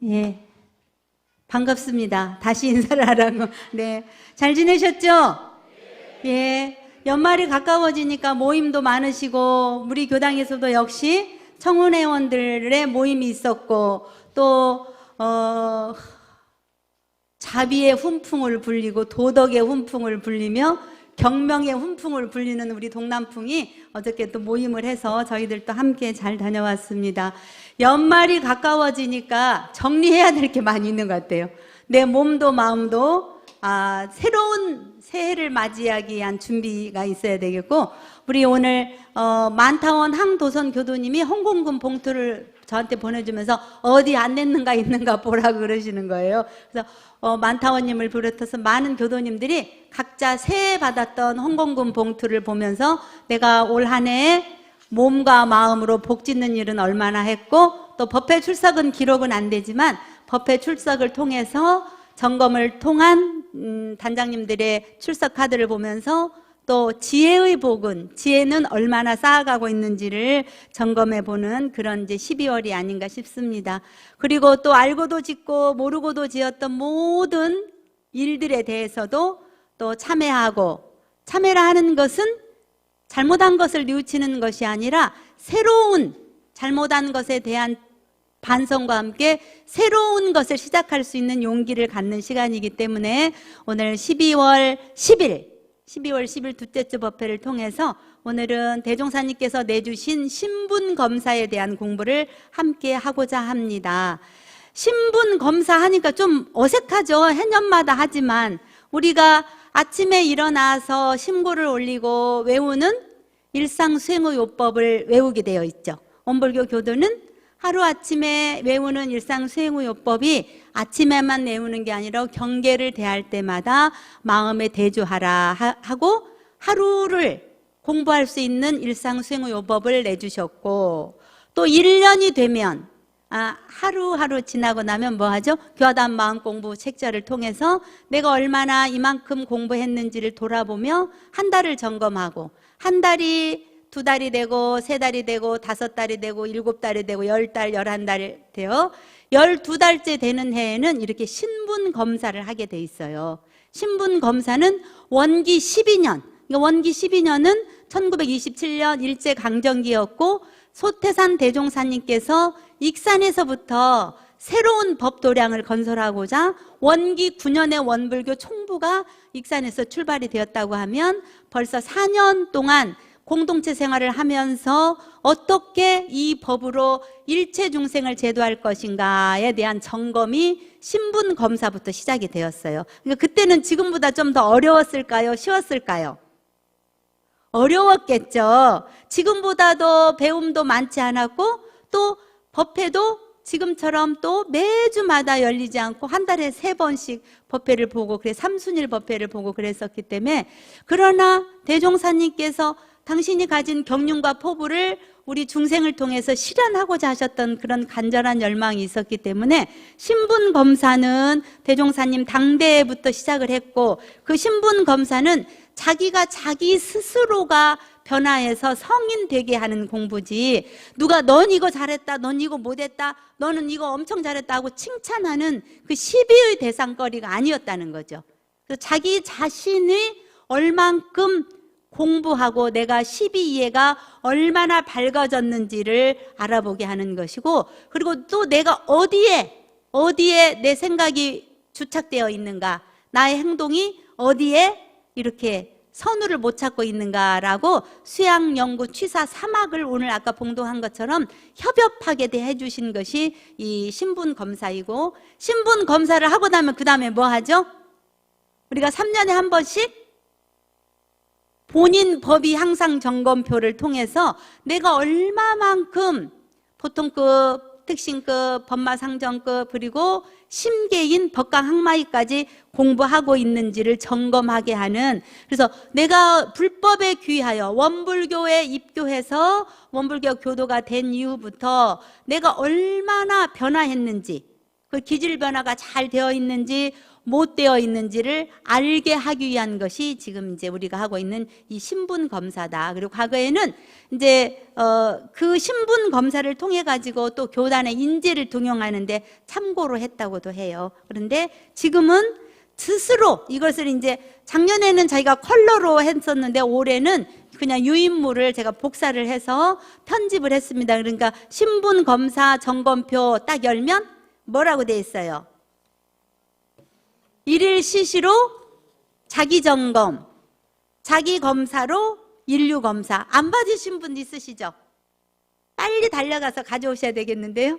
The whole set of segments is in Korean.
예, 반갑습니다. 다시 인사를 하라고. 네, 잘 지내셨죠? 예, 연말이 가까워지니까 모임도 많으시고 우리 교당에서도 역시 청운회원들의 모임이 있었고 또 자비의 훈풍을 불리고 도덕의 훈풍을 불리며 경명의 훈풍을 불리는 우리 동남풍이 어저께 또 모임을 해서 저희들도 함께 잘 다녀왔습니다. 연말이 가까워지니까 정리해야 될 게 많이 있는 것 같아요. 내 몸도 마음도 새로운 새해를 맞이하기 위한 준비가 있어야 되겠고, 우리 오늘 만타원 항도선 교도님이 홍공금 봉투를 저한테 보내주면서 어디 안 냈는가 있는가 보라고 그러시는 거예요. 그래서 만타원님을 비롯해서 많은 교도님들이 각자 새해 받았던 홍공금 봉투를 보면서 내가 올 한 해에 몸과 마음으로 복 짓는 일은 얼마나 했고, 또 법회 출석은 기록은 안 되지만 법회 출석을 통해서 점검을 통한 단장님들의 출석 카드를 보면서 또 지혜의 복은, 지혜는 얼마나 쌓아가고 있는지를 점검해 보는 그런 이제 12월이 아닌가 싶습니다. 그리고 또 알고도 짓고 모르고도 지었던 모든 일들에 대해서도 또 참회라 하는 것은 잘못한 것을 뉘우치는 것이 아니라 새로운 잘못한 것에 대한 반성과 함께 새로운 것을 시작할 수 있는 용기를 갖는 시간이기 때문에 오늘 12월 10일 둘째 주 법회를 통해서 오늘은 대종사님께서 내주신 신분검사에 대한 공부를 함께 하고자 합니다. 신분검사 하니까 좀 어색하죠. 해년마다 하지만 우리가 아침에 일어나서 신고를 올리고 외우는 일상수행의요법을 외우게 되어 있죠. 원불교 교도는 하루아침에 외우는 일상수행의요법이 아침에만 외우는 게 아니라 경계를 대할 때마다 마음에 대주하라 하고 하루를 공부할 수 있는 일상수행의요법을 내주셨고, 또 1년이 되면 하루하루 지나고 나면 뭐 하죠? 교화단 마음 공부 책자를 통해서 내가 얼마나 이만큼 공부했는지를 돌아보며 한 달을 점검하고, 한 달이 2달이 되고 3달이 되고 5달이 되고 7달이 되고 10달, 11달이 되어 12달째 되는 해에는 이렇게 신분검사를 하게 돼 있어요. 신분검사는 원기 12년, 원기 12년은 1927년 일제강점기였고 소태산 대종사님께서 익산에서부터 새로운 법도량을 건설하고자 원기 9년의 원불교 총부가 익산에서 출발이 되었다고 하면 벌써 4년 동안 공동체 생활을 하면서 어떻게 이 법으로 일체 중생을 제도할 것인가에 대한 점검이 신분검사부터 시작이 되었어요. 그러니까 그때는 지금보다 좀 더 어려웠을까요? 쉬웠을까요? 어려웠겠죠. 지금보다도 배움도 많지 않았고 또 법회도 지금처럼 또 매주마다 열리지 않고 한 달에 3번씩 법회를 보고 삼순일 법회를 보고 그랬었기 때문에, 그러나 대종사님께서 당신이 가진 경륜과 포부를 우리 중생을 통해서 실현하고자 하셨던 그런 간절한 열망이 있었기 때문에 신분검사는 대종사님 당대부터 시작을 했고, 그 신분검사는 자기가 자기 스스로가 변화해서 성인 되게 하는 공부지, 누가 넌 이거 잘했다, 넌 이거 못했다, 너는 이거 엄청 잘했다 하고 칭찬하는 그 시비의 대상거리가 아니었다는 거죠. 그래서 자기 자신이 얼만큼 공부하고 내가 12이해가 얼마나 밝아졌는지를 알아보게 하는 것이고, 그리고 또 내가 어디에 내 생각이 주착되어 있는가, 나의 행동이 어디에 이렇게 선우를 못 찾고 있는가라고 수양연구 취사 3학을 오늘 아까 봉독한 것처럼 협업하게 해주신 것이 이 신분검사이고, 신분검사를 하고 나면 그 다음에 뭐 하죠? 우리가 3년에 한 번씩 본인 법위 향상 점검표를 통해서 내가 얼마만큼 보통급, 특신급, 법마상정급, 그리고 심계인 법강 항마위까지 공부하고 있는지를 점검하게 하는, 그래서 내가 불법에 귀하여 원불교에 입교해서 원불교 교도가 된 이후부터 내가 얼마나 변화했는지, 그 기질 변화가 잘 되어 있는지, 못 되어 있는지를 알게 하기 위한 것이 지금 이제 우리가 하고 있는 이 신분 검사다. 그리고 과거에는 이제 그 신분 검사를 통해 가지고 또 교단의 인재를 등용하는데 참고로 했다고도 해요. 그런데 지금은 스스로 이것을 이제 작년에는 저희가 컬러로 했었는데 올해는 그냥 유인물을 제가 복사를 해서 편집을 했습니다. 그러니까 신분 검사 점검표 딱 열면 뭐라고 돼 있어요? 일일 시시로 자기 점검, 자기 검사로 인류 검사. 안 받으신 분 있으시죠? 빨리 달려가서 가져오셔야 되겠는데요.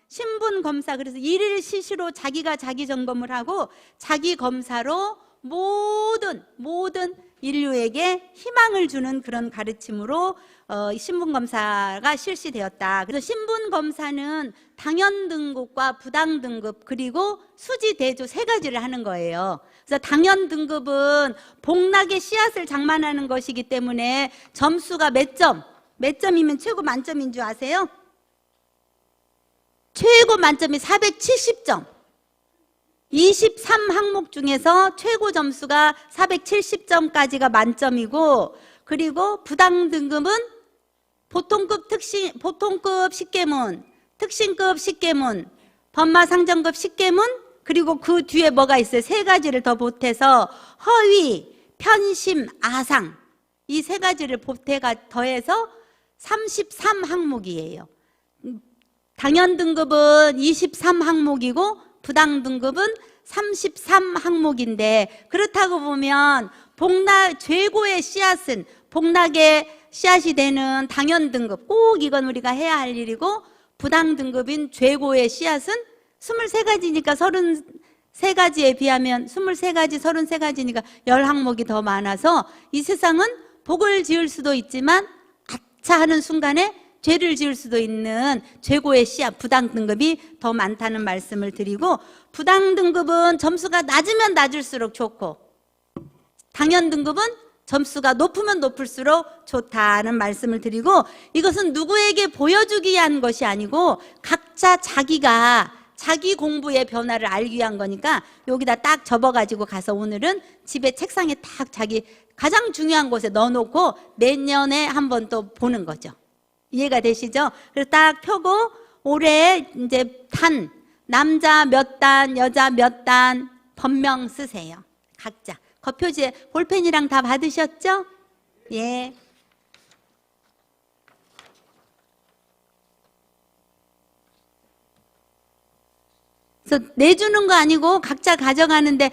신분 검사, 그래서 일일 시시로 자기가 자기 점검을 하고 자기 검사로 모든 인류에게 희망을 주는 그런 가르침으로 신분 검사가 실시되었다. 그래서 신분 검사는 당연 등급과 부당 등급 그리고 수지 대조 세 가지를 하는 거예요. 그래서 당연 등급은 복락의 씨앗을 장만하는 것이기 때문에 점수가 몇 점이면 최고 만점인 줄 아세요? 최고 만점이 470점. 23항목 중에서 최고 점수가 470점까지가 만점이고, 그리고 부당 등급은 보통급 식계문, 특신급 식계문, 법마상정급 식계문, 그리고 그 뒤에 뭐가 있어요? 세 가지를 더 보태서 허위, 편심, 아상, 이 세 가지를 더해서 33항목이에요. 당연 등급은 23항목이고 부당 등급은 33항목인데, 그렇다고 보면 최고의 씨앗은 복락의 씨앗이 되는 당연 등급, 꼭 이건 우리가 해야 할 일이고, 부당 등급인 최고의 씨앗은 23가지니까 33가지에 비하면 23가지, 33가지니까 10항목이 더 많아서 이 세상은 복을 지을 수도 있지만 아차 하는 순간에 죄를 지을 수도 있는 최고의 씨앗, 부당 등급이 더 많다는 말씀을 드리고, 부당 등급은 점수가 낮으면 낮을수록 좋고 당연 등급은 점수가 높으면 높을수록 좋다는 말씀을 드리고, 이것은 누구에게 보여주기 위한 것이 아니고 각자 자기가 자기 공부의 변화를 알기 위한 거니까 여기다 딱 접어가지고 가서 오늘은 집에 책상에 딱 자기 가장 중요한 곳에 넣어놓고 내년에 한번 또 보는 거죠. 이해가 되시죠? 그래서 딱 펴고 올해 이제 남자 몇 단, 여자 몇 단 법명 쓰세요. 각자. 겉표지에 볼펜이랑 다 받으셨죠? 예. 그래서 내주는 거 아니고 각자 가져가는데,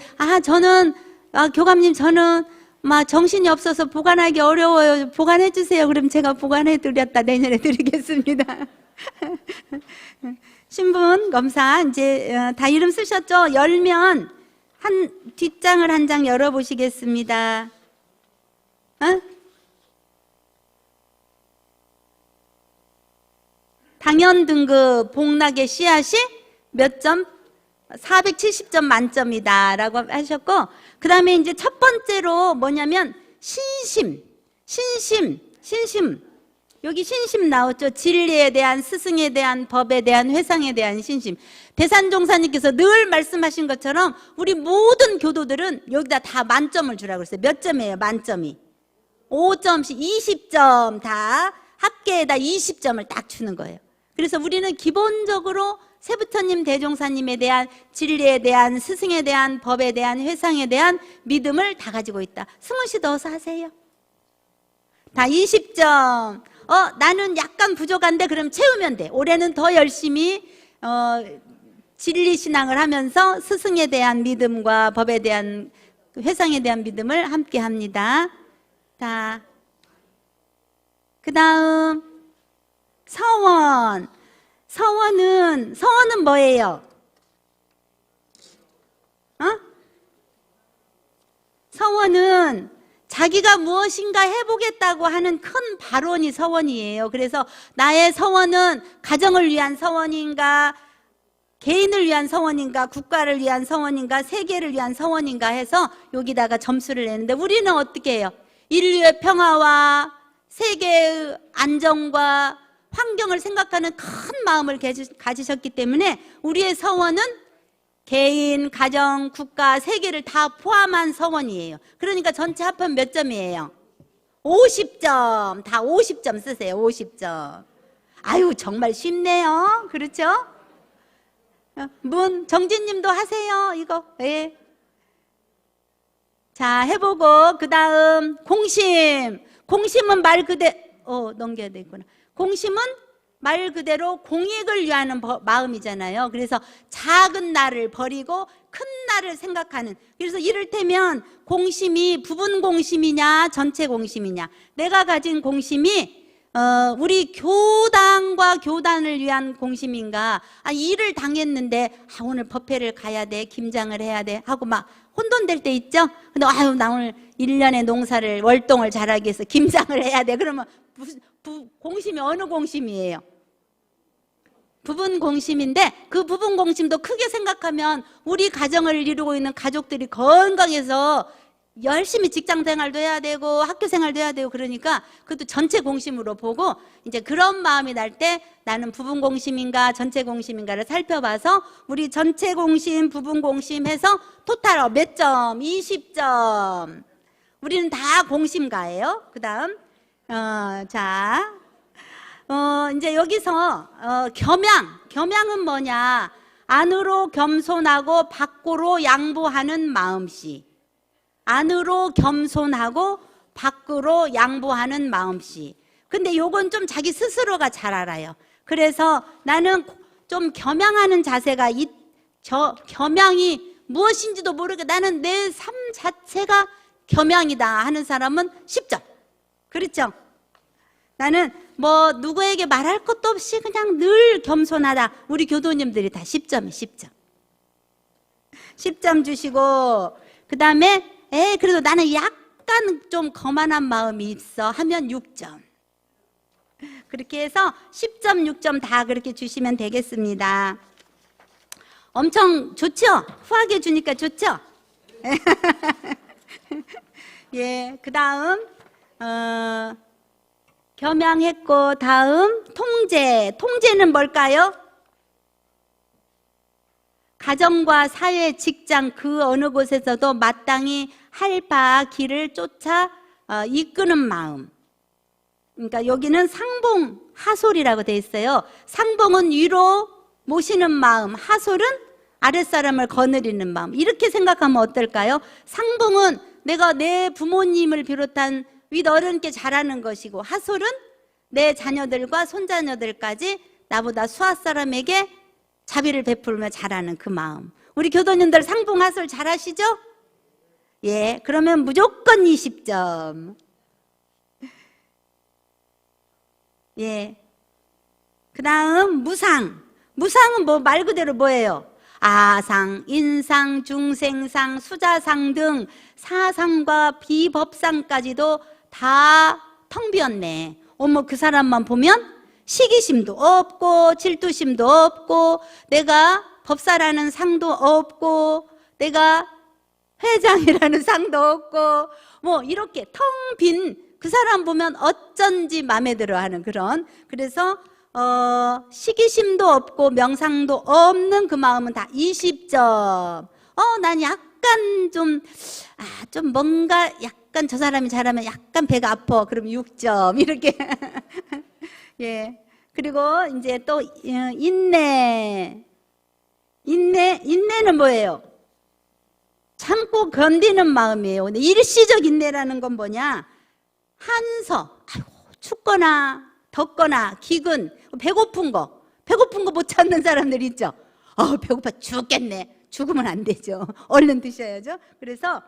교감님 저는 정신이 없어서 보관하기 어려워요. 보관해 주세요. 그럼 제가 보관해 드렸다 내년에 드리겠습니다. 신분 검사 이제 다 이름 쓰셨죠? 열면 뒷장을 한 장 열어 보시겠습니다. 당연 등급 복락의 씨앗이 몇 점? 470점 만점이다 라고 하셨고, 그 다음에 이제 첫 번째로 뭐냐면 신심. 여기 신심 나왔죠. 진리에 대한, 스승에 대한, 법에 대한, 회상에 대한 신심. 대산종사님께서 늘 말씀하신 것처럼 우리 모든 교도들은 여기다 다 만점을 주라고 그랬어요. 몇 점이에요? 만점이 5점씩 20점 다 합계에다 20점을 딱 주는 거예요. 그래서 우리는 기본적으로 세부처님, 대종사님에 대한, 진리에 대한, 스승에 대한, 법에 대한, 회상에 대한 믿음을 다 가지고 있다. 승훈 씨도 어서 하세요. 다 20점. 나는 약간 부족한데 그럼 채우면 돼. 올해는 더 열심히 진리 신앙을 하면서 스승에 대한 믿음과 법에 대한, 회상에 대한 믿음을 함께 합니다. 자, 그 다음 서원. 서원은 뭐예요? 서원은 자기가 무엇인가 해보겠다고 하는 큰 발언이 서원이에요. 그래서 나의 서원은 가정을 위한 서원인가, 개인을 위한 서원인가, 국가를 위한 서원인가, 세계를 위한 서원인가 해서 여기다가 점수를 내는데, 우리는 어떻게 해요? 인류의 평화와 세계의 안정과 환경을 생각하는 큰 마음을 가지셨기 때문에 우리의 서원은 개인, 가정, 국가, 세계를 다 포함한 서원이에요. 그러니까 전체 합하면 몇 점이에요? 50점. 다 50점 쓰세요. 50점. 아유, 정말 쉽네요. 그렇죠? 정진님도 하세요. 이거. 예. 자, 해보고 그 다음 공심. 공심은 말 그대로 넘겨야 되겠구나. 공심은 말 그대로 공익을 위하는 마음이잖아요. 그래서 작은 나를 버리고 큰 나를 생각하는. 그래서 이를테면 공심이 부분 공심이냐 전체 공심이냐. 내가 가진 공심이 우리 교당과 교단을 위한 공심인가. 일을 당했는데 오늘 법회를 가야 돼, 김장을 해야 돼 하고 막 혼돈될 때 있죠. 근데 나 오늘 1년의 농사를 월동을 잘하기 위해서 김장을 해야 돼. 그러면 공심이 어느 공심이에요? 부분 공심인데 그 부분 공심도 크게 생각하면 우리 가정을 이루고 있는 가족들이 건강해서 열심히 직장 생활도 해야 되고 학교 생활도 해야 되고 그러니까 그것도 전체 공심으로 보고 이제 그런 마음이 날 때 나는 부분 공심인가 전체 공심인가를 살펴봐서 우리 전체 공심, 부분 공심 해서 토탈 몇 점? 20점. 우리는 다 공심가예요. 그 다음 이제 여기서 겸양은 뭐냐? 안으로 겸손하고 밖으로 양보하는 마음씨. 안으로 겸손하고 밖으로 양보하는 마음씨. 근데 요건 좀 자기 스스로가 잘 알아요. 그래서 나는 좀 겸양하는 자세가 겸양이 무엇인지도 모르게 나는 내 삶 자체가 겸양이다 하는 사람은 10점. 그렇죠? 나는 누구에게 말할 것도 없이 그냥 늘 겸손하다. 우리 교도님들이 다 10점이에요. 10점. 10점 주시고 그 다음에 그래도 나는 약간 좀 거만한 마음이 있어 하면 6점. 그렇게 해서 10점, 6점 다 그렇게 주시면 되겠습니다. 엄청 좋죠? 후하게 주니까 좋죠? 예, 그 다음 겸양했고 다음 통제. 통제는 뭘까요? 가정과 사회, 직장 그 어느 곳에서도 마땅히 할 바 길을 쫓아 이끄는 마음. 그러니까 여기는 상봉, 하솔이라고 되어 있어요. 상봉은 위로 모시는 마음, 하솔은 아랫사람을 거느리는 마음. 이렇게 생각하면 어떨까요? 상봉은 내가 내 부모님을 비롯한 윗어른께 잘하는 것이고 하솔은 내 자녀들과 손자녀들까지 나보다 수하 사람에게 자비를 베풀며 잘하는 그 마음. 우리 교도님들 상봉 하솔 잘하시죠? 예, 그러면 무조건 20점. 예. 그 다음 무상. 무상은 말 그대로 뭐예요? 아상, 인상, 중생상, 수자상 등 사상과 비법상까지도 다 텅 비었네. 그 사람만 보면 시기심도 없고 질투심도 없고 내가 법사라는 상도 없고 내가 회장이라는 상도 없고 이렇게 텅 빈 그 사람 보면 어쩐지 마음에 들어 하는 그런. 그래서 시기심도 없고 명상도 없는 그 마음은 다 20점. 난 약간 좀 뭔가 약간 저 사람이 잘하면 약간 배가 아파. 그럼 6점 이렇게. 예. 그리고 이제 또 인내. 인내는 뭐예요? 참고 견디는 마음이에요. 근데 일시적 인내라는 건 뭐냐? 한서, 춥거나 덥거나 기근, 배고픈 거 못 참는 사람들 있죠. 배고파 죽겠네. 죽으면 안 되죠. 얼른 드셔야죠. 그래서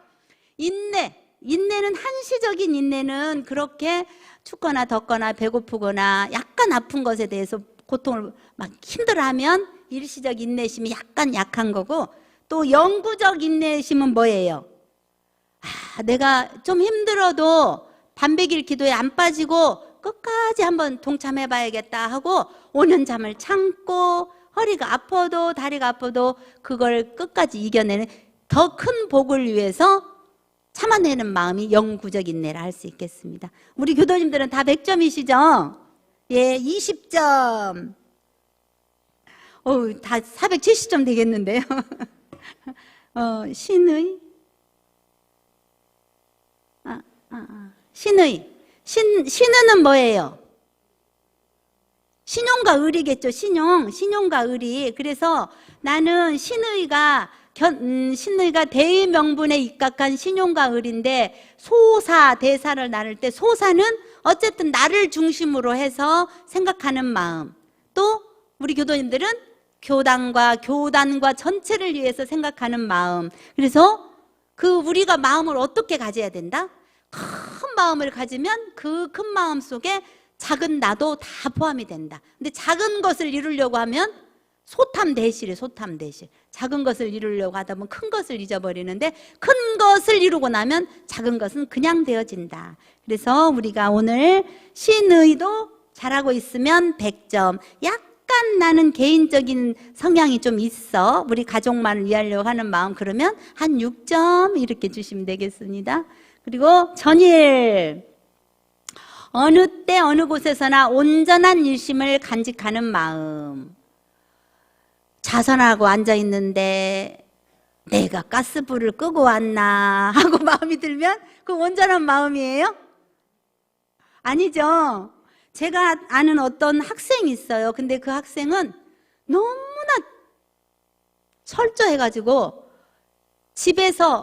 인내는 한시적인 인내는 그렇게 춥거나 덥거나 배고프거나 약간 아픈 것에 대해서 고통을 막 힘들어하면 일시적 인내심이 약간 약한 거고, 또 영구적 인내심은 뭐예요? 내가 좀 힘들어도 반백일 기도에 안 빠지고 끝까지 한번 동참해 봐야겠다 하고 오는 잠을 참고 허리가 아파도 다리가 아파도 그걸 끝까지 이겨내는 더 큰 복을 위해서 참아내는 마음이 영구적 인내라 할 수 있겠습니다. 우리 교도님들은 다 100점이시죠? 예, 20점. 다 470점 되겠는데요. 신의, 신의. 신의는 뭐예요? 신용과 의리겠죠. 신용과 의리. 그래서 나는 신의가 대의 명분에 입각한 신용과 의리인데, 소사, 대사를 나눌 때 소사는 어쨌든 나를 중심으로 해서 생각하는 마음. 또 우리 교도님들은 교단과 전체를 위해서 생각하는 마음. 그래서 우리가 마음을 어떻게 가져야 된다? 큰 마음을 가지면 그 큰 마음 속에 작은 나도 다 포함이 된다. 근데 작은 것을 이루려고 하면 소탐대실이에요. 소탐대실. 작은 것을 이루려고 하다 보면 큰 것을 잊어버리는데, 큰 것을 이루고 나면 작은 것은 그냥 되어진다. 그래서 우리가 오늘 신의도 잘하고 있으면 100점. 약간 나는 개인적인 성향이 좀 있어. 우리 가족만을 위하려고 하는 마음, 그러면 한 6점 이렇게 주시면 되겠습니다. 그리고 전일. 어느 때 어느 곳에서나 온전한 일심을 간직하는 마음. 자선하고 앉아있는데 내가 가스불을 끄고 왔나 하고 마음이 들면 그 온전한 마음이에요? 아니죠. 제가 아는 어떤 학생이 있어요. 근데 그 학생은 너무나 철저해가지고 집에서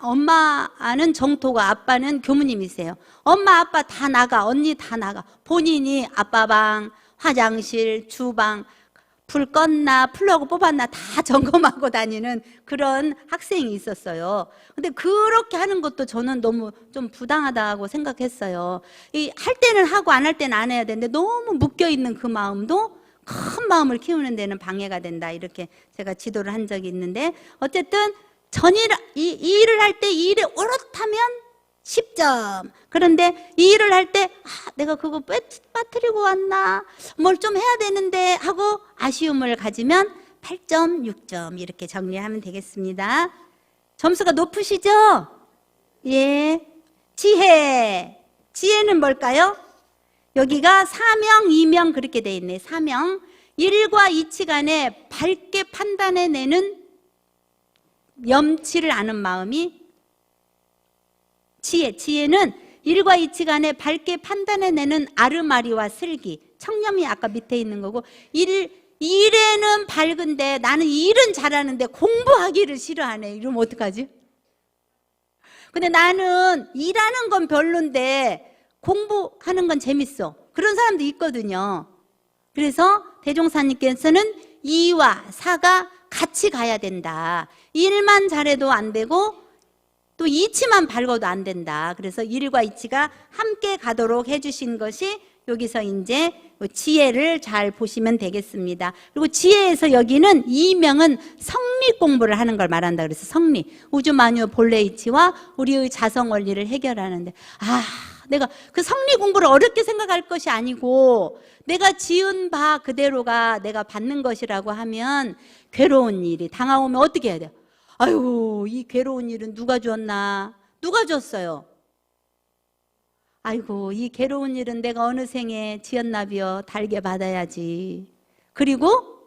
엄마는 정토가, 아빠는 교무님이세요. 엄마, 아빠 다 나가, 언니 다 나가. 본인이 아빠방, 화장실, 주방, 불 껐나, 플러그 뽑았나 다 점검하고 다니는 그런 학생이 있었어요. 근데 그렇게 하는 것도 저는 너무 좀 부당하다고 생각했어요. 할 때는 하고 안 할 때는 안 해야 되는데, 너무 묶여있는 그 마음도 큰 마음을 키우는 데는 방해가 된다. 이렇게 제가 지도를 한 적이 있는데, 어쨌든 이 일을 할 때 이 일에 오롯하면 10점. 그런데 이 일을 할 때 내가 그거 빠뜨리고 왔나, 뭘 좀 해야 되는데 하고 아쉬움을 가지면 8점, 6점 이렇게 정리하면 되겠습니다. 점수가 높으시죠? 예. 지혜는 뭘까요? 여기가 사명, 이명 그렇게 돼 있네. 사명. 일과 이치 간에 밝게 판단해내는 염치를 아는 마음이 지혜는 일과 이치 간에 밝게 판단해내는 아르마리와 슬기. 청렴이 아까 밑에 있는 거고, 일에는 밝은데 나는 일은 잘하는데 공부하기를 싫어하네. 이러면 어떡하지? 근데 나는 일하는 건 별론데 공부하는 건 재밌어. 그런 사람도 있거든요. 그래서 대종사님께서는 이와 사가 같이 가야 된다. 일만 잘해도 안 되고 또 이치만 밝아도 안 된다. 그래서 일과 이치가 함께 가도록 해주신 것이 여기서 이제 지혜를 잘 보시면 되겠습니다. 그리고 지혜에서 여기는 이명은 성리 공부를 하는 걸 말한다. 그래서 성리, 우주만유 본래 이치와 우리의 자성 원리를 해결하는데, 내가 그 성리 공부를 어렵게 생각할 것이 아니고 내가 지은 바 그대로가 내가 받는 것이라고 하면, 괴로운 일이 당하오면 어떻게 해야 돼요? 아이고, 이 괴로운 일은 누가 줬나? 누가 줬어요? 아이고, 이 괴로운 일은 내가 어느 생에 지었나비여 달게 받아야지. 그리고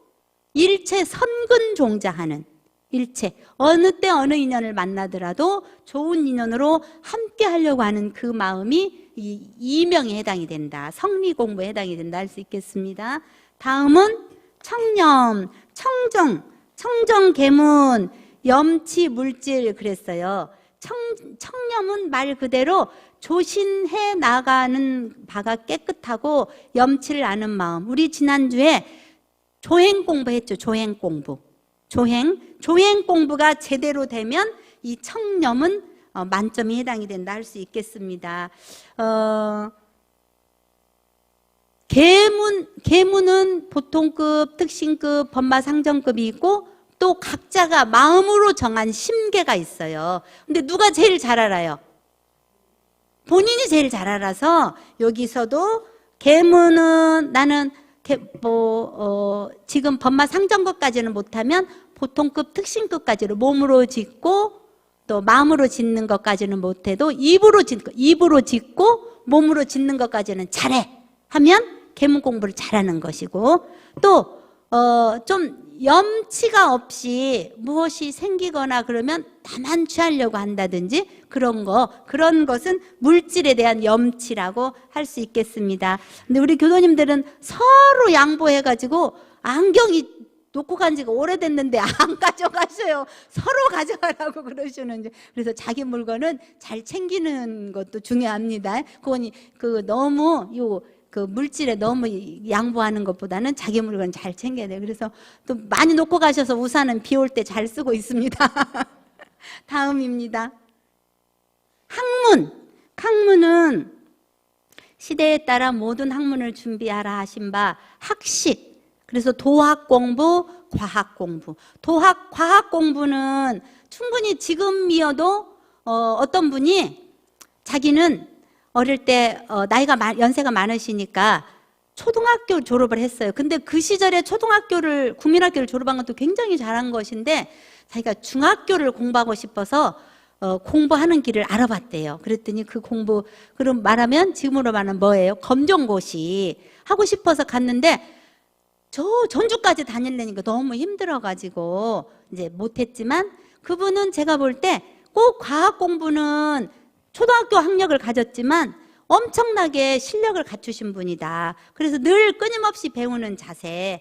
일체 선근종자하는, 일체 어느 때 어느 인연을 만나더라도 좋은 인연으로 함께 하려고 하는 그 마음이 이 이명에 해당이 된다. 성리 공부에 해당이 된다 할 수 있겠습니다. 다음은 청렴, 청정, 계문, 염치, 물질 그랬어요. 청렴은 말 그대로 조신해 나가는 바가 깨끗하고 염치를 아는 마음. 우리 지난주에 조행 공부했죠. 조행 공부. 조행 공부가 제대로 되면 이 청렴은 만점이 해당이 된다 할 수 있겠습니다. 계문은 보통급, 특신급, 법마상정급이 있고 또 각자가 마음으로 정한 심계가 있어요. 근데 누가 제일 잘 알아요? 본인이 제일 잘 알아서 여기서도 계문은 나는 지금 법마상정급까지는 못하면 보통급, 특신급까지로 몸으로 짓고 또 마음으로 짓는 것까지는 못해도 입으로 짓고 몸으로 짓는 것까지는 잘해 하면 계문 공부를 잘하는 것이고, 또 좀 염치가 없이 무엇이 생기거나 그러면 나만 취하려고 한다든지 그런 것은 물질에 대한 염치라고 할 수 있겠습니다. 근데 우리 교도님들은 서로 양보해가지고 안경이 놓고 간 지가 오래됐는데 안 가져가셔요. 서로 가져가라고 그러시는지. 그래서 자기 물건은 잘 챙기는 것도 중요합니다. 그건 너무 그 물질에 너무 양보하는 것보다는 자기 물건 잘 챙겨야 돼요. 그래서 또 많이 놓고 가셔서 우산은 비 올 때 잘 쓰고 있습니다. 다음입니다. 학문은 시대에 따라 모든 학문을 준비하라 하신 바 학식. 그래서 도학 공부, 과학 공부. 과학 공부는 충분히 지금이어도 어떤 분이 자기는 어릴 때 연세가 많으시니까 초등학교 졸업을 했어요. 근데 그 시절에 국민학교를 졸업한 것도 굉장히 잘한 것인데 자기가 중학교를 공부하고 싶어서 공부하는 길을 알아봤대요. 그랬더니 그럼 말하면 지금으로 말하면 뭐예요? 검정고시 하고 싶어서 갔는데 저 전주까지 다니려니까 너무 힘들어가지고 이제 못했지만 그분은 제가 볼 때 꼭 과학 공부는 초등학교 학력을 가졌지만 엄청나게 실력을 갖추신 분이다. 그래서 늘 끊임없이 배우는 자세,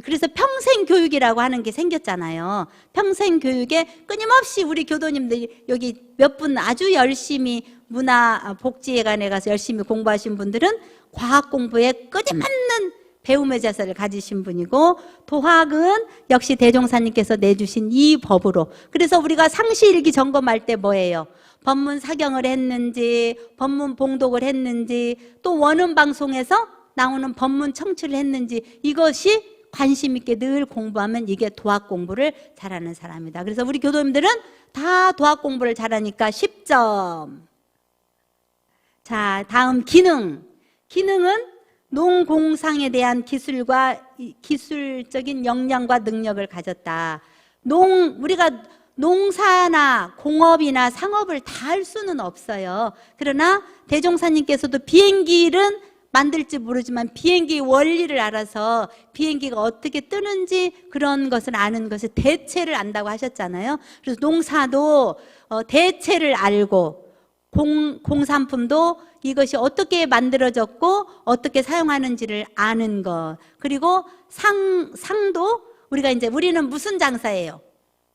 그래서 평생교육이라고 하는 게 생겼잖아요. 평생교육에 끊임없이 우리 교도님들이 여기 몇 분 아주 열심히 문화복지회관에 가서 열심히 공부하신 분들은 과학 공부에 끊임없는 배움의 자세를 가지신 분이고, 도학은 역시 대종사님께서 내주신 이 법으로. 그래서 우리가 상시일기 점검할 때 뭐예요? 법문 사경을 했는지, 법문 봉독을 했는지, 또 원음방송에서 나오는 법문 청취를 했는지, 이것이 관심 있게 늘 공부하면 이게 도학 공부를 잘하는 사람이다. 그래서 우리 교도님들은 다 도학 공부를 잘하니까 10점. 자, 다음 기능은 농공상에 대한 기술적인 역량과 능력을 가졌다. 우리가 농사나 공업이나 상업을 다 할 수는 없어요. 그러나 대종사님께서도 비행기는 만들지 모르지만 비행기 원리를 알아서 비행기가 어떻게 뜨는지 그런 것을 아는 것을 대체를 안다고 하셨잖아요. 그래서 농사도 대체를 알고 공산품도 이것이 어떻게 만들어졌고 어떻게 사용하는지를 아는 것. 그리고 상도 우리는 무슨 장사예요?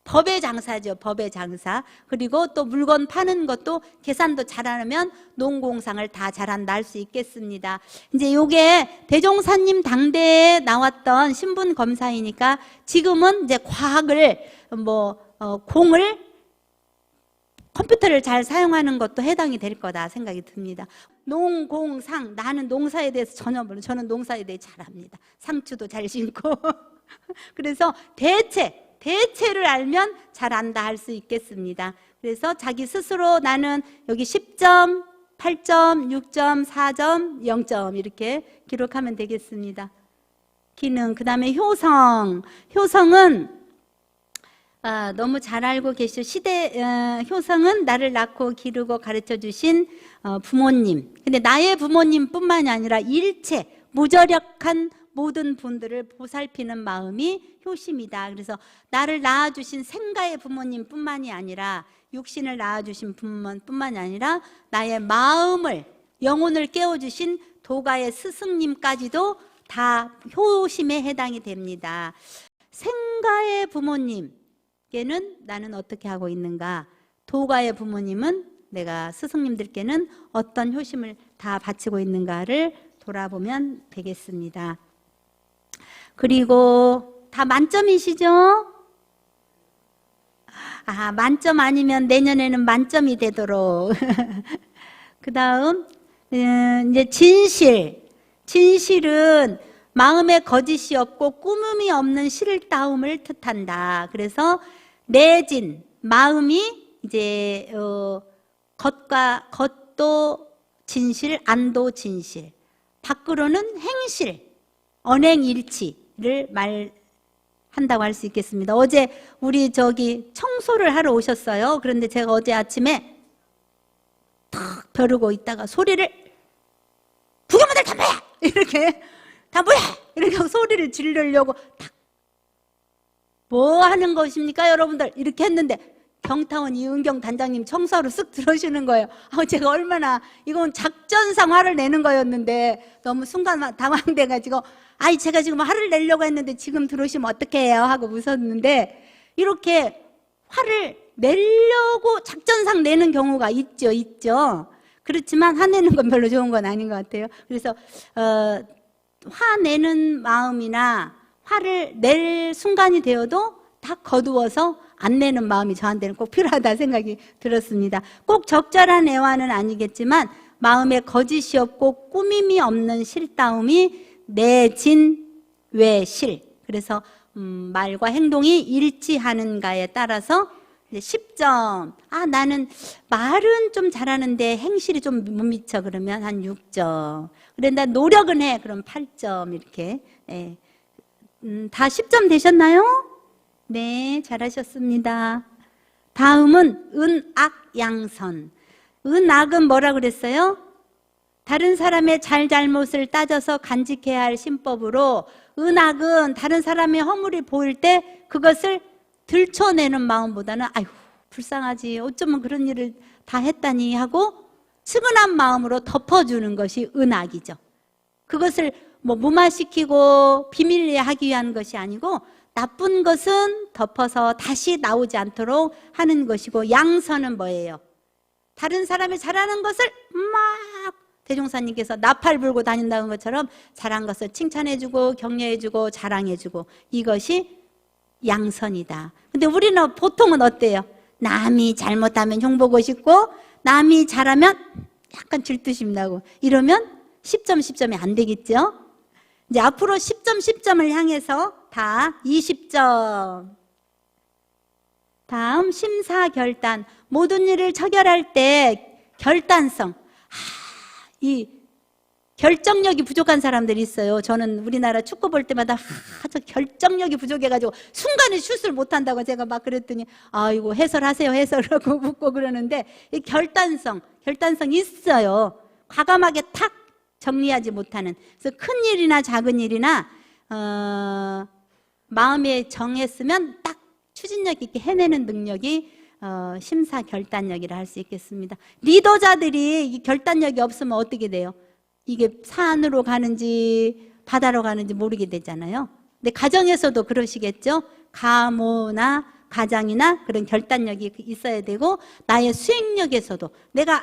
법의 장사죠. 법의 장사. 그리고 또 물건 파는 것도 계산도 잘하면 농공상을 다 잘한다 할 수 있겠습니다. 이제 요게 대종사님 당대에 나왔던 신분 검사이니까 지금은 이제 과학을 컴퓨터를 잘 사용하는 것도 해당이 될 거다 생각이 듭니다. 농공상, 나는 농사에 대해서 전혀 모르는, 저는 농사에 대해 잘합니다. 상추도 잘 심고. 그래서 대체를 알면 잘한다 할 수 있겠습니다. 그래서 자기 스스로 나는 여기 10점, 8점, 6점, 4점, 0점 이렇게 기록하면 되겠습니다. 기능, 그 다음에 효성은 너무 잘 알고 계시죠. 효성은 나를 낳고 기르고 가르쳐 주신 부모님. 근데 나의 부모님뿐만이 아니라 일체 무저력한 모든 분들을 보살피는 마음이 효심이다. 그래서 나를 낳아주신 생가의 부모님뿐만이 아니라 육신을 낳아주신 부모님뿐만이 아니라 나의 마음을, 영혼을 깨워주신 도가의 스승님까지도 다 효심에 해당이 됩니다. 생가의 부모님께는 나는 어떻게 하고 있는가? 도가의 부모님은 내가 스승님들께는 어떤 효심을 다 바치고 있는가를 돌아보면 되겠습니다. 그리고 다 만점이시죠? 만점 아니면 내년에는 만점이 되도록. 그 다음 이제 진실은 마음에 거짓이 없고 꾸밈이 없는 실다움을 뜻한다. 그래서 내진, 마음이 이제 겉도 진실, 안도 진실, 밖으로는 행실, 언행일치를 말한다고 할 수 있겠습니다. 어제 우리 청소를 하러 오셨어요. 그런데 제가 어제 아침에 탁 벼르고 있다가 소리를 부교무들 다 뭐야? 이렇게 다 뭐야? 이렇게 소리를 지르려고 탁. 뭐 하는 것입니까 여러분들? 이렇게 했는데 경타원 이은경 단장님 청소하러 쓱 들어오시는 거예요. 제가 얼마나, 이건 작전상 화를 내는 거였는데 너무 순간 당황돼가지고 제가 지금 화를 내려고 했는데 지금 들어오시면 어떡해요 하고 웃었는데, 이렇게 화를 내려고 작전상 내는 경우가 있죠. 그렇지만 화내는 건 별로 좋은 건 아닌 것 같아요. 그래서 화내는 마음이나 화를 낼 순간이 되어도 다 거두어서 안 내는 마음이 저한테는 꼭 필요하다 생각이 들었습니다. 꼭 적절한 애화는 아니겠지만 마음에 거짓이 없고 꾸밈이 없는 실다움이 내진 외실. 그래서 말과 행동이 일치하는가에 따라서 10점. 나는 말은 좀 잘하는데 행실이 좀 못 미쳐. 그러면 한 6점. 그래, 나 노력은 해. 그럼 8점. 이렇게. 예. 다 10점 되셨나요? 네, 잘하셨습니다. 다음은 은악양선. 은악은 뭐라 그랬어요? 다른 사람의 잘잘못을 따져서 간직해야 할 신법으로, 은악은 다른 사람의 허물이 보일 때 그것을 들춰내는 마음보다는 아휴 불쌍하지, 어쩌면 그런 일을 다 했다니 하고 측은한 마음으로 덮어주는 것이 은악이죠. 그것을 무마시키고 비밀리에 하기 위한 것이 아니고 나쁜 것은 덮어서 다시 나오지 않도록 하는 것이고, 양선은 뭐예요? 다른 사람이 잘하는 것을 막 대종사님께서 나팔 불고 다닌다는 것처럼 잘한 것을 칭찬해주고 격려해주고 자랑해주고, 이것이 양선이다. 근데 우리는 보통은 어때요? 남이 잘못하면 흉보고 싶고 남이 잘하면 약간 질투심 나고, 이러면 10점 10점이 안 되겠죠? 이제 앞으로 10점 10점을 향해서 다 20점. 다음 심사결단. 모든 일을 처결할 때 결단성. 이 결정력이 부족한 사람들이 있어요. 저는 우리나라 축구 볼 때마다 저 결정력이 부족해가지고 순간에 슛을 못한다고 제가 막 그랬더니 이거 해설하세요 해설하고 묻고 그러는데, 이 결단성 있어요. 과감하게 탁 정리하지 못하는. 그래서 큰 일이나 작은 일이나 마음에 정했으면 딱 추진력 있게 해내는 능력이 심사결단력이라 할 수 있겠습니다. 리더자들이 이 결단력이 없으면 어떻게 돼요? 이게 산으로 가는지 바다로 가는지 모르게 되잖아요. 근데 가정에서도 그러시겠죠? 가모나 가장이나 그런 결단력이 있어야 되고, 나의 수행력에서도 내가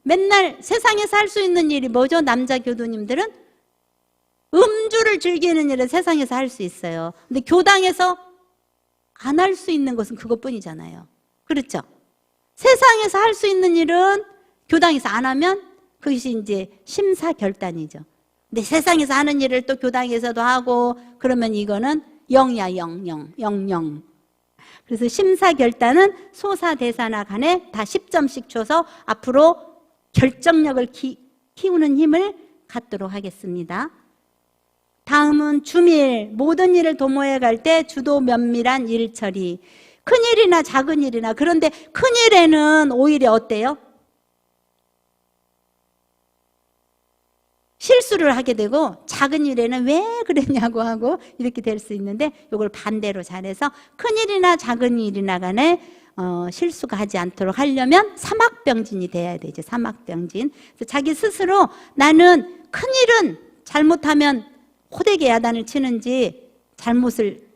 맨날 세상에서 할 수 있는 일이 뭐죠? 남자 교도님들은 음주를 즐기는 일을 세상에서 할 수 있어요. 근데 교당에서 안 할 수 있는 것은 그것뿐이잖아요. 그렇죠? 세상에서 할 수 있는 일은 교당에서 안 하면 그것이 이제 심사결단이죠. 근데 세상에서 하는 일을 또 교당에서도 하고 그러면 이거는 영이야, 영. 그래서 심사결단은 소사대사나 간에 다 10점씩 줘서 앞으로 결정력을 키우는 힘을 갖도록 하겠습니다. 다음은 주밀. 모든 일을 도모해 갈 때 주도 면밀한 일처리. 큰일이나 작은 일이나. 그런데 큰일에는 오히려 어때요? 실수를 하게 되고, 작은 일에는 왜 그랬냐고 하고 이렇게 될 수 있는데, 이걸 반대로 잘해서 큰일이나 작은 일이나 간에 실수가 하지 않도록 하려면 사막병진이 돼야 되죠. 사막병진. 그래서 자기 스스로 나는 큰일은 잘못하면 호되게 야단을 치는지 잘못을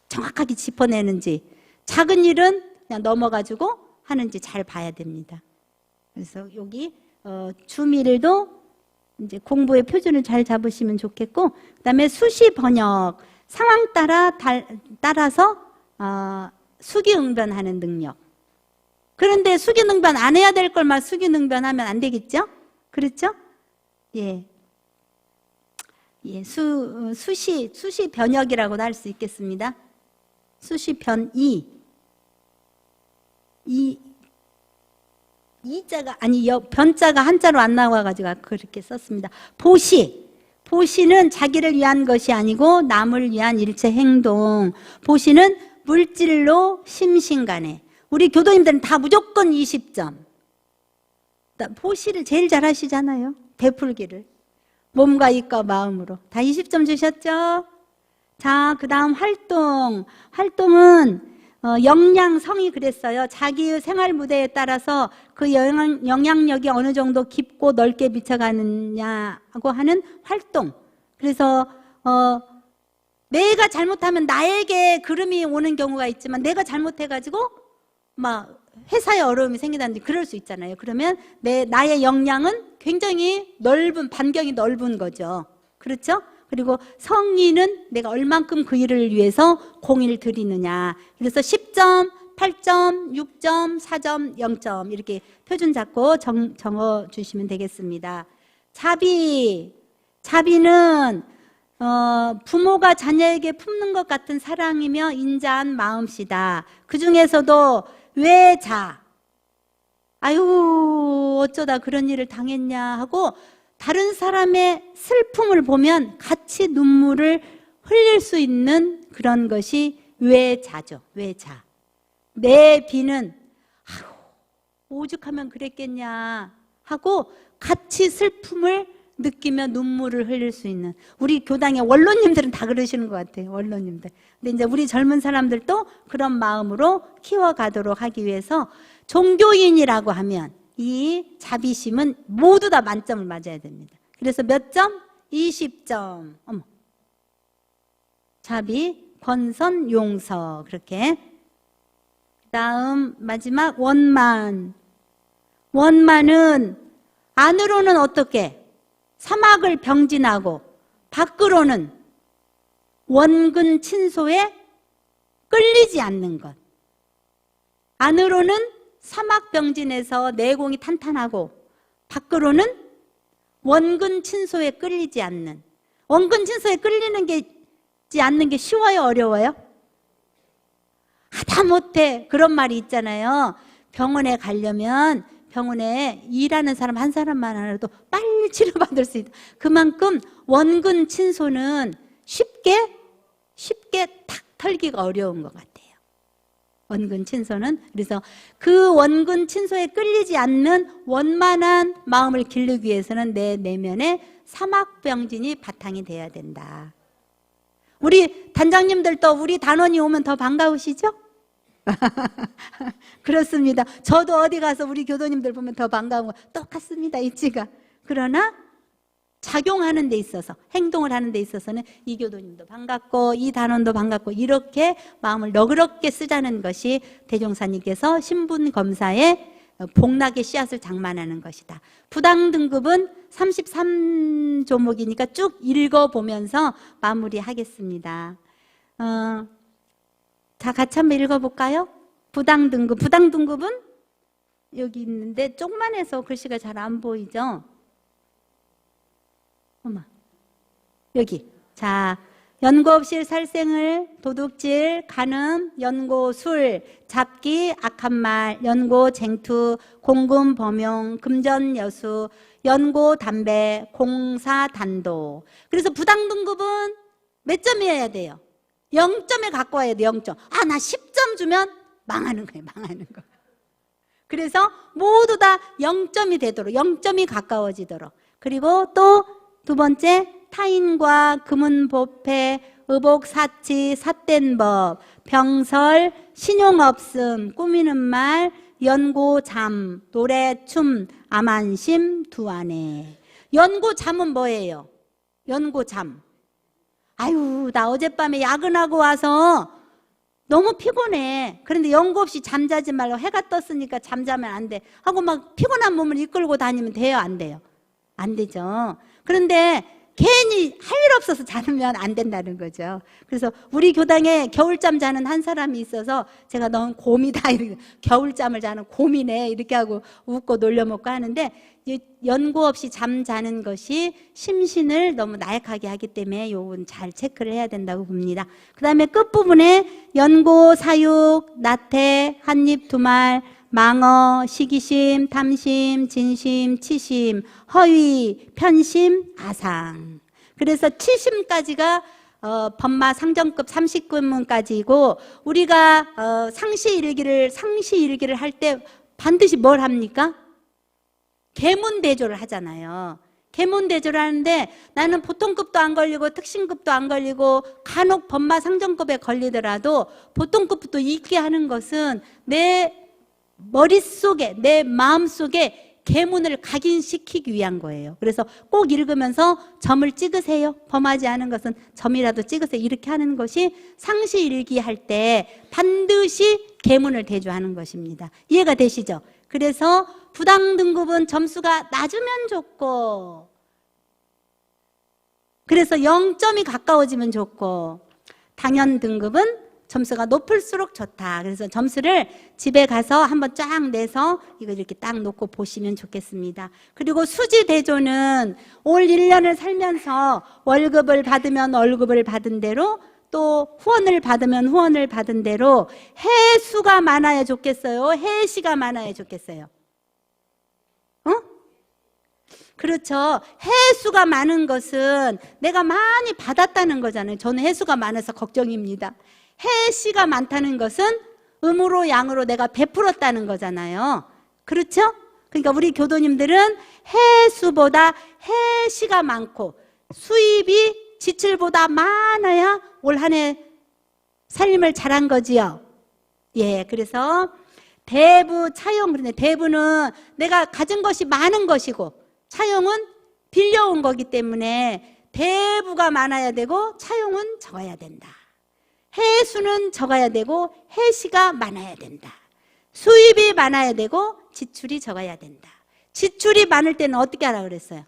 정확하게 짚어내는지, 작은 일은 그냥 넘어가지고 하는지 잘 봐야 됩니다. 그래서 여기 주밀도 이제 공부의 표준을 잘 잡으시면 좋겠고, 그다음에 수시 번역. 상황 따라서 수기응변하는 능력. 그런데 수기응변 안 해야 될 걸만 수기응변하면 안 되겠죠? 그렇죠? 예. 수시 변역이라고도 할 수 있겠습니다. 수시 변이. 변자가 한자로 안 나와가지고 그렇게 썼습니다. 보시는 자기를 위한 것이 아니고 남을 위한 일체 행동. 보시는 물질로 심신간에. 우리 교도님들은 다 무조건 20점. 보시를 제일 잘 하시잖아요. 베풀기를. 몸과 입과 마음으로. 다 20점 주셨죠? 자, 그 다음 활동. 활동은 영양성이 그랬어요. 자기의 생활 무대에 따라서 그 영향력이 어느 정도 깊고 넓게 미쳐가느냐고 하는 활동. 그래서 내가 잘못하면 나에게 그름이 오는 경우가 있지만 내가 잘못해가지고 막 회사에 어려움이 생기다든지 그럴 수 있잖아요. 그러면 나의 역량은 굉장히 넓은, 반경이 넓은 거죠. 그렇죠? 그리고 성의는 내가 얼만큼 그 일을 위해서 공의를 들이느냐. 그래서 10점, 8점, 6점, 4점, 0점 이렇게 표준 잡고 적어 주시면 되겠습니다. 자비. 자비는 부모가 자녀에게 품는 것 같은 사랑이며 인자한 마음씨다. 그 중에서도 외자. 아유, 어쩌다 그런 일을 당했냐 하고 다른 사람의 슬픔을 보면 같이 눈물을 흘릴 수 있는 그런 것이 외자죠. 외자. 내 비는 아유, 오죽하면 그랬겠냐 하고 같이 슬픔을 느끼며 눈물을 흘릴 수 있는, 우리 교당의 원로님들은 다 그러시는 것 같아요. 원로님들. 근데 이제 우리 젊은 사람들도 그런 마음으로 키워가도록 하기 위해서 종교인이라고 하면 이 자비심은 모두 다 만점을 맞아야 됩니다. 그래서 몇 점? 20점. 어머. 자비, 권선, 용서. 그렇게. 다음 마지막 원만. 원만은 안으로는 어떻게? 사막을 병진하고 밖으로는 원근 친소에 끌리지 않는 것. 안으로는 사막 병진에서 내공이 탄탄하고 밖으로는 원근 친소에 끌리지 않는. 원근 친소에 끌리는 게 않는 게 쉬워요, 어려워요? 하다못해 그런 말이 있잖아요. 병원에 가려면 병원에 일하는 사람 한 사람만 하나도 빨리 치료받을 수 있다. 그만큼 원근 친소는 쉽게 탁 털기가 어려운 것 같아요. 원근 친소는. 그래서 그 원근 친소에 끌리지 않는 원만한 마음을 기르기 위해서는 내 내면에 사막병진이 바탕이 돼야 된다. 우리 단장님들도 우리 단원이 오면 더 반가우시죠? 그렇습니다. 저도 어디 가서 우리 교도님들 보면 더 반가운 거 똑같습니다. 이치가. 그러나 작용하는 데 있어서, 행동을 하는 데 있어서는 이 교도님도 반갑고 이 단원도 반갑고 이렇게 마음을 너그럽게 쓰자는 것이 대종사님께서 신분검사에 복락의 씨앗을 장만하는 것이다. 부당 등급은 33조목이니까 쭉 읽어보면서 마무리하겠습니다. 자, 같이 한번 읽어볼까요? 부당 등급. 부당 등급은 여기 있는데 조그만해서 글씨가 잘 안 보이죠? 어머, 여기. 자, 연고 없이 살생을, 도둑질, 간음, 연고 술, 잡기, 악한 말, 연고 쟁투, 공금 범용, 금전 여수, 연고 담배, 공사 단도. 그래서 부당 등급은 몇 점이어야 돼요? 0점에 갖고 와야 돼. 0점. 아, 나 10점 주면 망하는 거예요. 망하는 거. 그래서 모두 다 0점이 되도록, 0점이 가까워지도록. 그리고 또 두 번째, 타인과 금은보패, 의복사치, 삿된 법, 병설, 신용없음, 꾸미는 말, 연고잠, 노래, 춤, 암안심, 두안해. 연고잠은 뭐예요? 연고잠. 아유, 나 어젯밤에 야근하고 와서 너무 피곤해. 그런데 연고 없이 잠자지 말고 해가 떴으니까 잠자면 안 돼 하고 막 피곤한 몸을 이끌고 다니면 돼요? 안 돼요? 안 되죠. 그런데 괜히 할 일 없어서 자면 안 된다는 거죠. 그래서 우리 교당에 겨울잠 자는 한 사람이 있어서 제가 넌 곰이다, 이렇게, 겨울잠을 자는 곰이네 이렇게 하고 웃고 놀려먹고 하는데, 연고 없이 잠자는 것이 심신을 너무 나약하게 하기 때문에 요건 잘 체크를 해야 된다고 봅니다. 그 다음에 끝부분에 연고, 사육, 나태, 한입, 두말, 망어, 시기심, 탐심, 진심, 치심, 허위, 편심, 아상. 그래서 치심까지가 법마 상정급 30급문까지고, 우리가 상시 일기를 할 때 반드시 뭘 합니까? 계문대조를 하잖아요. 계문대조를 하는데 나는 보통급도 안 걸리고 특신급도 안 걸리고 간혹 법마 상정급에 걸리더라도 보통급부터 읽게 하는 것은 내 머릿속에, 내 마음속에 계문을 각인시키기 위한 거예요. 그래서 꼭 읽으면서 점을 찍으세요. 범하지 않은 것은 점이라도 찍으세요. 이렇게 하는 것이 상시 일기 할 때 반드시 계문을 대조하는 것입니다. 이해가 되시죠? 그래서 부당 등급은 점수가 낮으면 좋고, 그래서 0점이 가까워지면 좋고, 당연 등급은 점수가 높을수록 좋다. 그래서 점수를 집에 가서 한번 쫙 내서 이거 이렇게 딱 놓고 보시면 좋겠습니다. 그리고 수지 대조는 올 1년을 살면서 월급을 받으면 월급을 받은 대로, 또 후원을 받으면 후원을 받은 대로 해수가 많아야 좋겠어요? 해시가 많아야 좋겠어요? 그렇죠. 해수가 많은 것은 내가 많이 받았다는 거잖아요. 저는 해수가 많아서 걱정입니다. 해시가 많다는 것은 음으로 양으로 내가 베풀었다는 거잖아요. 그렇죠? 그러니까 우리 교도님들은 해수보다 해시가 많고 수입이 지출보다 많아야 올 한 해 살림을 잘한 거지요. 예, 그래서 대부, 차용, 그런데 대부는 내가 가진 것이 많은 것이고 차용은 빌려온 거기 때문에 대부가 많아야 되고 차용은 적어야 된다. 해수는 적어야 되고 해시가 많아야 된다. 수입이 많아야 되고 지출이 적어야 된다. 지출이 많을 때는 어떻게 하라 그랬어요?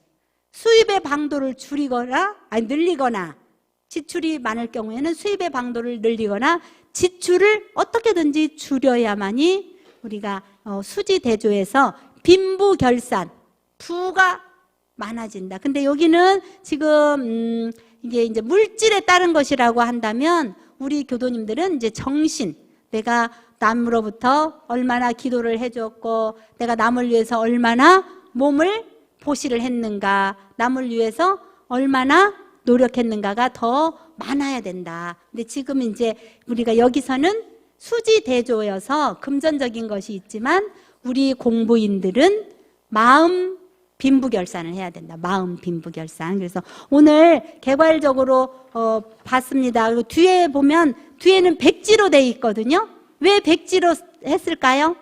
수입의 방도를 줄이거나 늘리거나, 지출이 많을 경우에는 수입의 방도를 늘리거나 지출을 어떻게든지 줄여야만이 우리가 수지대조에서 빈부결산, 부가 많아진다. 근데 여기는 지금 이게 이제 물질에 따른 것이라고 한다면 우리 교도님들은 이제 정신, 내가 남으로부터 얼마나 기도를 해줬고 내가 남을 위해서 얼마나 몸을 보시를 했는가, 남을 위해서 얼마나 노력했는가가 더 많아야 된다. 근데 지금 이제 우리가 여기서는 수지대조여서 금전적인 것이 있지만 우리 공부인들은 마음 빈부결산을 해야 된다. 마음 빈부결산. 그래서 오늘 개괄적으로 봤습니다. 그리고 뒤에 보면 뒤에는 백지로 돼 있거든요. 왜 백지로 했을까요?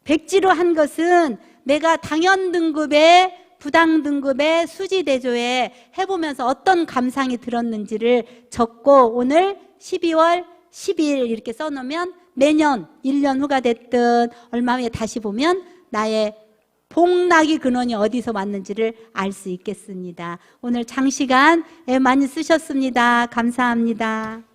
백지로 한 것은 내가 당연 등급에 부당 등급에 수지대조에 해보면서 어떤 감상이 들었는지를 적고 오늘 12월 12일 이렇게 써놓으면 내년 1년 후가 됐든 얼마 후에 다시 보면 나의 복락의 근원이 어디서 왔는지를 알 수 있겠습니다. 오늘 장시간 많이 쓰셨습니다. 감사합니다.